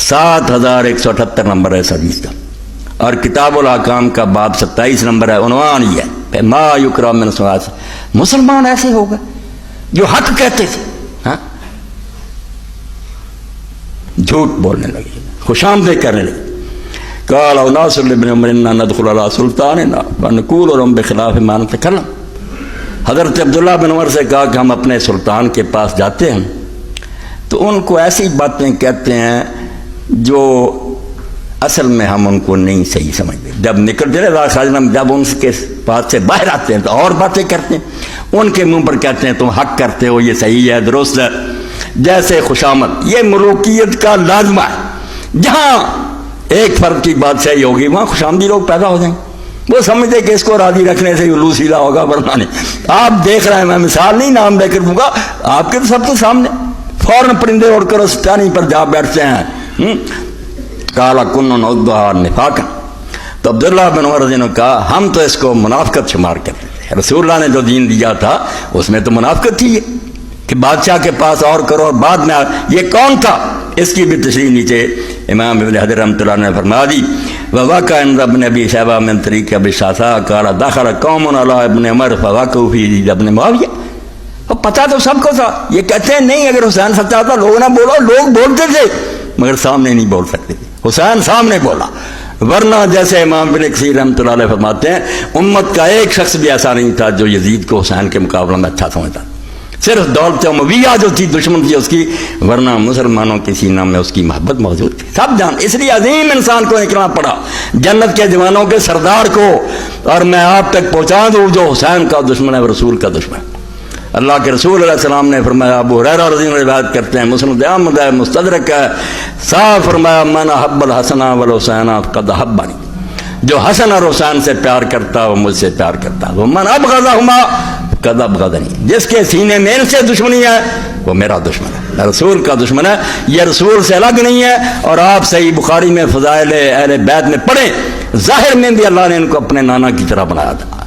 7178 number ہے اس حدیث کا، اور کتاب الاحکام کا باب 27 نمبر ہے، عنوان یہ ہے ما یکرہ من الصلاۃ۔ مسلمان ایسے ہو گئے جو حق کہتے تھے، ہاں جھوٹ بولنے لگے، خوش آمدید کرنے لگے۔ قال اناس لابن عمر انا ندخل على سلطاننا ونقول لهم بخلاف ما نتكلم۔ حضرت عبداللہ بن عمر سے کہا کہ ہم اپنے سلطان کے پاس جاتے ہیں تو ان کو ایسی باتیں کہتے ہیں جو اصل میں ہم ان کو نہیں صحیح سمجھتے۔ جب نکلتے ہیں، جب ان کے پاس سے باہر آتے ہیں تو اور باتیں کرتے ہیں، ان کے منہ پر کہتے ہیں تم حق کرتے ہو، یہ صحیح ہے، درست ہے، جیسے خوشامد۔ یہ ملوکیت کا لازمہ ہے، جہاں ایک فرد کی بادشاہی ہوگی وہاں خوش آمدی لوگ پیدا ہو جائیں گے۔ وہ سمجھتے کہ اس کو راضی رکھنے سے الو سیدھا ہوگا، ورنہ نہیں۔ آپ دیکھ رہے ہیں، میں مثال نہیں نام لے کر دوں گا، آپ کے تو سب کے سامنے فوراً پرندے اڑ کر اسٹانی پر جا بیٹھتے ہیں۔ کالا کن نعدھا نفاقا، تو عبداللہ بن عمر رضی اللہ عنہ نے کہا ہم تو اس کو منافقت شمار کرتے تھے، رسول اللہ نے جو دین دیا تھا اس میں تو منافقت تھی یہ کہ بادشاہ کے پاس اور کرو اور بعد میں یہ کون تھا، اس کی بھی تشریح نیچے امام ابن حجر رحمۃ اللہ نے فرما دی۔ وواقع عند ابن ابی شیبہ من طریق ابی شعثاء قال دخل قوم علی ابن عمر فوقعوا فی یزید ابن معاویہ۔ اور پتہ تو سب کو تھا، یہ کہتے ہیں نہیں اگر حسین سچا تھا لوگ نہ بولو، لوگ بولتے تھے مگر سامنے نہیں بول سکتے تھے، حسین سامنے بولا۔ ورنہ جیسے امام ابن کثیر رحمۃ اللہ علیہ فرماتے ہیں امت کا ایک شخص بھی ایسا نہیں تھا جو یزید کو حسین کے مقابلے میں اچھا سمجھتا، صرف دولت امویہ جو تھی دشمن تھی اس کی، ورنہ مسلمانوں کے سینہ میں اس کی محبت موجود تھی، سب جان۔ اس لیے عظیم انسان کو نکلنا پڑا، جنت کے جوانوں کے سردار کو، اور میں آپ تک پہنچا دوں جو حسین کا دشمن ہے وہ رسول کا دشمن ہے۔ اللہ کے رسول علیہ السلام نے فرمایا، ابو ہریرہ رضی اللہ عنہ روایت کرتے ہیں، مسند احمد ہے، مستدرک ہے، صاف فرمایا من احب الحسن والحسین قد احبنی، جو حسن اور حسین سے پیار کرتا وہ مجھ سے پیار کرتا، وہ من ابغضہما قد ابغضنی، جس کے سینے میں ان سے دشمنی ہے وہ میرا دشمن ہے، رسول کا دشمن ہے۔ یہ رسول سے الگ نہیں ہے، اور آپ صحیح بخاری میں فضائل اہل بیت میں پڑھیں، ظاہر میں بھی اللہ نے ان کو اپنے نانا کی طرح بنایا تھا،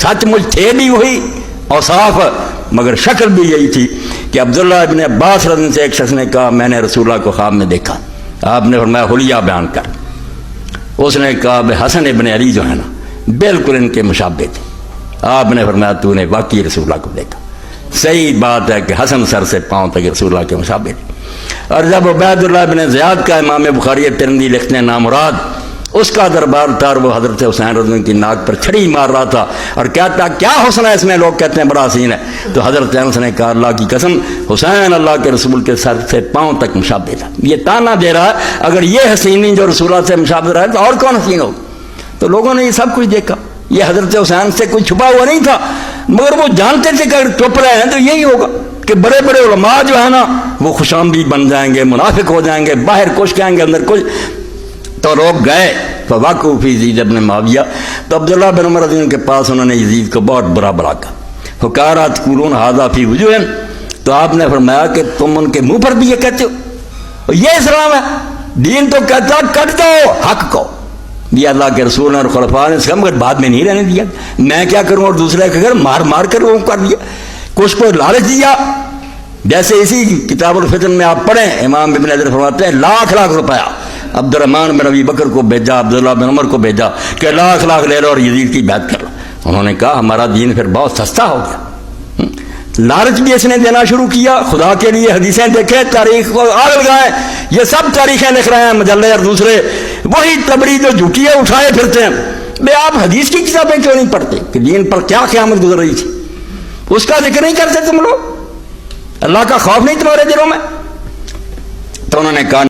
سچ مجھ تھے بھی وہی اور صاف، مگر شکل بھی یہی تھی کہ عبداللہ ابن عباس رضی اللہ عنہ سے ایک شخص نے کہا میں نے رسول اللہ کو خواب میں دیکھا، آپ نے فرمایا حلیہ بیان کر۔ اس نے کہا بے حسن ابن علی جو ہے نا بالکل ان کے مشابہ تھے، آپ نے فرمایا تو نے واقعی رسول اللہ کو دیکھا، صحیح بات ہے کہ حسن سر سے پاؤں تک رسول اللہ کے مشابہ تھے۔ اور جب عبید اللہ بن زیاد کا امام بخاری ترمذی لکھتے ہیں نامراد، اس کا دربار تھا اور وہ حضرت حسین رضی اللہ عنہ کی ناک پر چھڑی مار رہا تھا اور کہتا کیا حسن ہے اس میں، لوگ کہتے ہیں بڑا حسین ہے، تو حضرت انس نے کہا اللہ کی قسم حسین اللہ کے رسول کے سر سے پاؤں تک مشابہ تھا۔ یہ تانا دے رہا ہے اگر یہ حسین نہیں جو رسول اللہ سے مشابہ رہا ہے تو اور کون حسین ہو؟ تو لوگوں نے یہ سب کچھ دیکھا، یہ حضرت حسین سے کوئی چھپا ہوا نہیں تھا، مگر وہ جانتے تھے کہ اگر چپ رہے ہیں تو یہی ہوگا کہ بڑے بڑے علماء جو ہے نا وہ خوش آمدید بن جائیں گے، منافق ہو جائیں گے، باہر کچھ کہیں گے اندر کچھ۔ تو لوگ گئے فواقعوا فی یزید ابن معاویہ، تو عبداللہ بن عمر رضی اللہ عنہ کے پاس انہوں نے یزید کو بہت برا بلا کہا، فقال تقولون ھذا فی وجوہ، تو آپ نے فرمایا کہ تم ان کے منہ پر بھی یہ کہتے ہو، یہ اسلام ہے؟ دین تو کہتا کٹ دو حق کو، یہ اللہ کے رسول اور خلفاء نے اس مگر بعد میں نہیں رہنے دیا، میں کیا کروں، اور دوسرے کے گھر مار مار کر لوگوں کر دیا، کچھ کو لالچ دیا۔ جیسے اسی کتاب الفتن میں آپ پڑھیں امام ابن حجر فرماتے ہیں لاکھ روپیہ عبد الرحمن بن ابی بکر کو بھیجا، عبداللہ بن عمر کو بھیجا کہ لاکھ لے لو اور یزید کی بیعت کر لو۔ انہوں نے کہا ہمارا دین پھر بہت سستا ہو گیا۔ لالچ بھی اس نے دینا شروع کیا، خدا کے لیے حدیثیں دیکھیں، تاریخ کو آگ لگائیں، یہ سب تاریخیں لکھ رہے ہیں مجلے اور دوسرے، وہی تبری جو جھوٹیاں اٹھائے پھرتے ہیں۔ بے آپ حدیث کی کتابیں کیوں نہیں پڑھتے کہ دین پر کیا قیامت گزر رہی تھی، اس کا ذکر نہیں کرتے تم لوگ؟ اللہ کا خوف نہیں تمہارے دلوں میں؟ تو انہوں نے کہا